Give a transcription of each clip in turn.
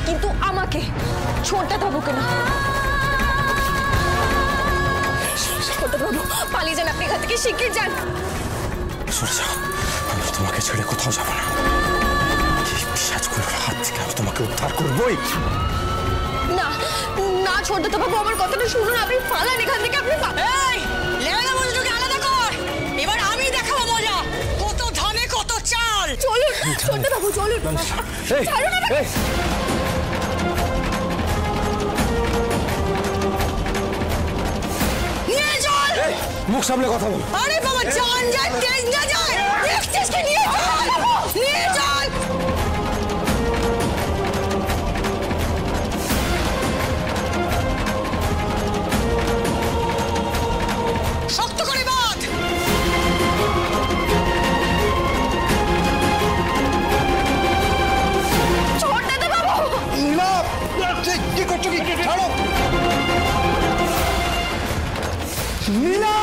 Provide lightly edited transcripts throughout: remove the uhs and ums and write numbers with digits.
কিন্তু আমাকে, ছোটদা বাবুকে না। ছোটদা বাবু পালিয়ে যান, আপনি এখান থেকে শিগগির যান। সরে যাও, আমি তোমাকে ছেড়ে কোথাও যাবো না। এই পিশাচগুলোর হাত থেকে আমি তোমাকে উদ্ধার করবোই। না না ছোটদা বাবু, আমার কথাটা শুনুন, আপনি পালান এখান থেকে, আপনি লেলা মজনুকে আলাদা কর, এবার আমি দেখাবো মজা, কত ধানে কত চাল। চলুন ছোটদা বাবু, চলুন। ছাড়ুন আমাকে। নিয়ে চল। মুখ সামনে কথা বল। আরে বাবা, জান যায় তেজ না যায়, দেখছিস কি? নিয়ে চল, নিয়ে চল। শক্ত করে বাঁধ। ছোটদা বাবু, কি করছো? কি ছাড়ো নীলা,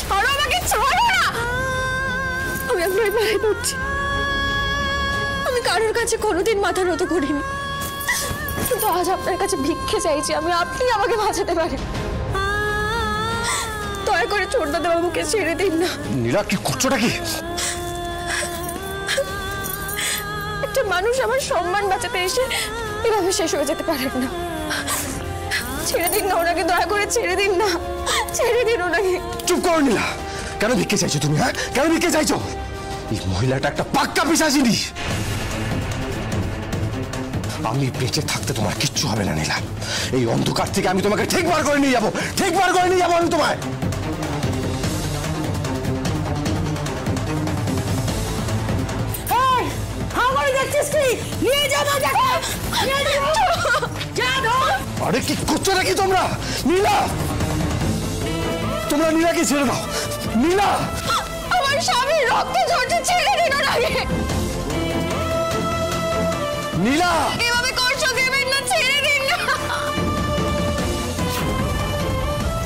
ছাড়ো আমাকে, ছাড়ো না। আমি আপনার পায়ে পড়ছি, আমি কারোর কাছে কোনোদিন মাথা নত করিনি, কিন্তু আজ আপনার কাছে ভিক্ষে চাইছি আমি, আপনি আমাকে বাঁচাতে পারেন। দয়া করে ছোটদা বাবুকে ছেড়ে দিন না। নীলা কি করছোটা কি? একটা মানুষ আমার সম্মান বাঁচাতে এসে এভাবে শেষ হয়ে যেতে পারেন না। ছেড়ে দিন না ওনাকে, দয়া করে ছেড়ে দিন না, ছেড়ে দিন ওনাকে। চুপ করো নীলা, কেন ভিক্ষে চাইছো তুমি? হ্যাঁ, কেন ভিক্ষে চাইছো? এই মহিলাটা একটা পাক্কা পিশাচিনী। আমি বেঁচে থাকতে তোমার কিচ্ছু হবে না নীলা। এই অন্ধকার থেকে আমি তোমাকে ঠিক বার করে নিয়ে যাবো, ঠিক বার করে নিয়ে যাবো আমি তোমায়। আমার দেখছিস কি? নিয়ে যা মজাকে, নিয়ে যা। আরে কি করছো নাকি তোমরা? নীলা, তোমরা নীলাকে ছেড়ে দাও। নীলা, আমার স্বামীর রক্ত ঝরছে, ছেড়ে দিন ওনাকে। নীলা, এভাবে কষ্ট দেবেন না, ছেড়ে দিন না,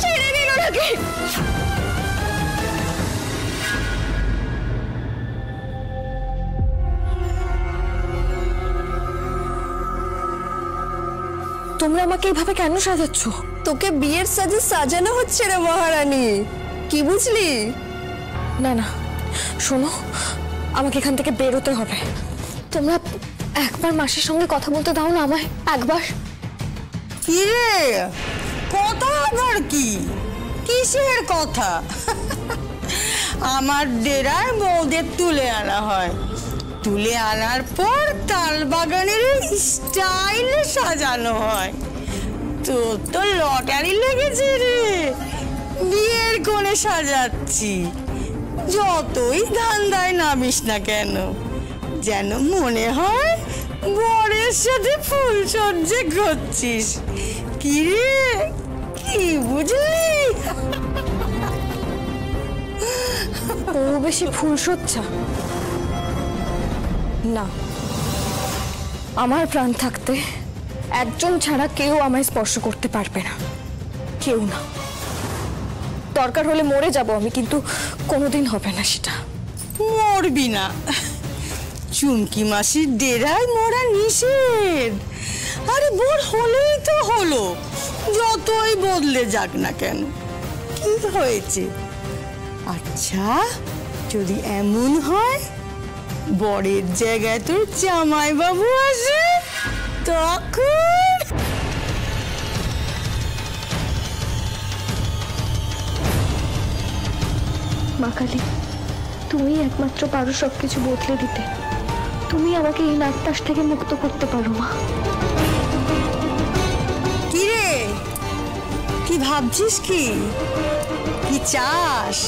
ছেড়ে দিন ওনাকে। তোমরা আমাকে এইভাবে কেন সাজাচ্ছ? তোকে বিয়ের সাজে সাজানো হচ্ছে রে মহারানী, কি বুঝলি? না না শোনো, আমাকে এখান থেকে বেরোতে হবে। তোমরা একবার মাসির সঙ্গে কথা বলতে দাও না আমায়, একবার। কি রে, কথা আবার কি? কিসের কথা? আমার ডেরায় বউদের তুলে আনা হয়, তুলে আনার পর তাল বাগানের স্টাইলে সাজানো হয়। তোর তো লটারি লেগেছে রে, বিয়ের কোণে সাজাচ্ছি। যতই ধান্দায় নামিস না কেন, যেন মনে হয় বরের সাথে ফুলসজ্জা করছিস। কি রে, কি বুঝলি? ও বেশি ফুলসজ্জা না, আমার প্রাণ থাকতে একজন ছাড়া কেউ আমায় স্পর্শ করতে পারবে না, কেউ না। দরকার হলে মরে যাব আমি, কিন্তু কোনোদিন হবে না সেটা। মরবি না, চুমকি মাসির ডেরায় মরা নিষেধ। আরে বোর হলেই তো হলো, যতই বদলে যাক না কেন, কি হয়েছে? আচ্ছা, যদি এমন হয় বরের জায়গায় তোর জামাই বাবু আসে, তখন মা কালী, তুমি একমাত্র পারো সবকিছু বদলে দিতে। তুমি আমাকে এই নাগটাস থেকে মুক্ত করতে পারো মা। কি রে, কি ভাবছিস? কি কি চাস?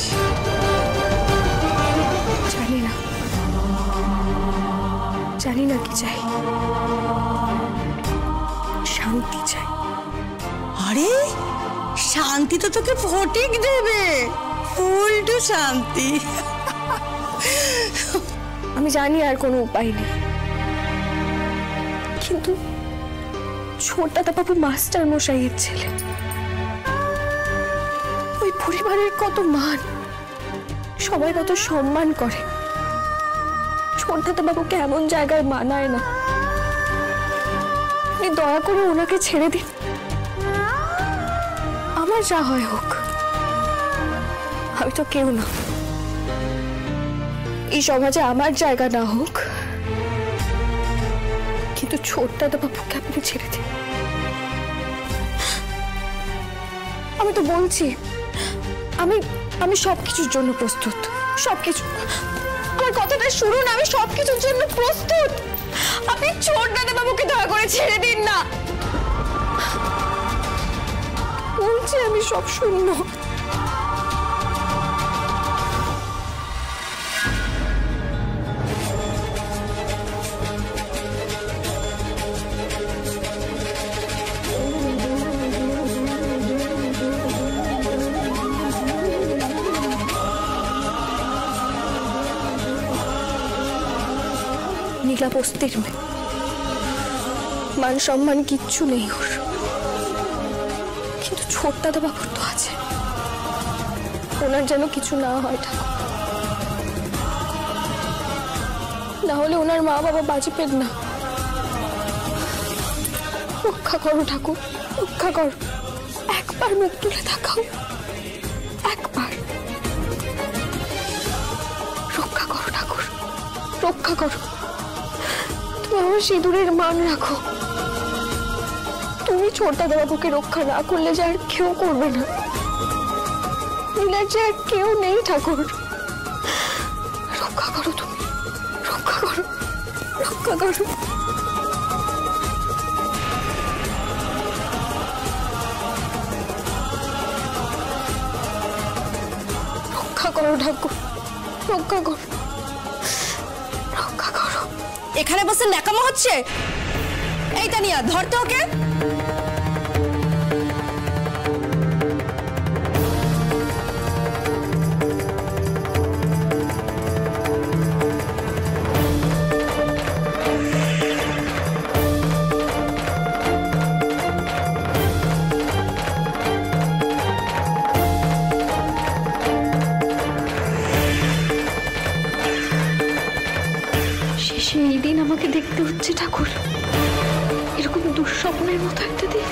জানি না, জানি না কি চাই। শান্তি চাই। আরে শান্তি তো তোকে ফটিক দেবে, উল্টো শান্তি। আমি জানি আর কোনো উপায় নেই, কিন্তু ছোটদা বাবু মাস্টার মশাইয়ের ছেলে, ওই পরিবারের কত মান, সবাই কত সম্মান করে। ছোটদা বাবুকে এমন জায়গায় মানায় না। আপনি দয়া করে ওনাকে ছেড়ে দিন, আমার যা হয় হোক। আমি তো কেউ না, এই সমাজে আমার জায়গা না হোক, কিন্তু ছোট দাদা বাবুকে আপনি ছেড়ে দিন। আমি তো বলছি আমি সবকিছুর জন্য প্রস্তুত, সবকিছু। আমার কথাটা শুনুন, আমি সবকিছুর জন্য প্রস্তুত। আপনি ছোট দাদা বাবুকে দয়া করে ছেড়ে দিন না, বলছি আমি সব শূন্য। নীলা বস্তির মেয়ে, মান সম্মান কিচ্ছু নেই ওর, কিন্তু ছোট দাদা বাবুর তো আছে। ওনার যেন কিছু না হয় ঠাকুর, না হলে ওনার মা বাবা বাজি পেন না। রক্ষা করো ঠাকুর, রক্ষা করো। একবার মুখ তুলে তাকাও, একবার রক্ষা করো ঠাকুর, রক্ষা করো। তুমি আমার সিঁদুরের মান রাখো। তুমি ছোট দাদা বাবুকে রক্ষা না করলে যে আর কেউ করবে না, নীলার যে আর কেউ নেই ঠাকুর। রক্ষা করো, তুমি রক্ষা করো, রক্ষা করো। রক্ষা করো ঠাকুর, রক্ষা করো, রক্ষা করো। এখানে বসে ন্যাকামো হচ্ছে? এই তানিয়া, ধর তো ওকে। সেই দিন আমাকে দেখতে হচ্ছে ঠাকুর, এরকম দুঃস্বপ্নের মতো একটা দিন।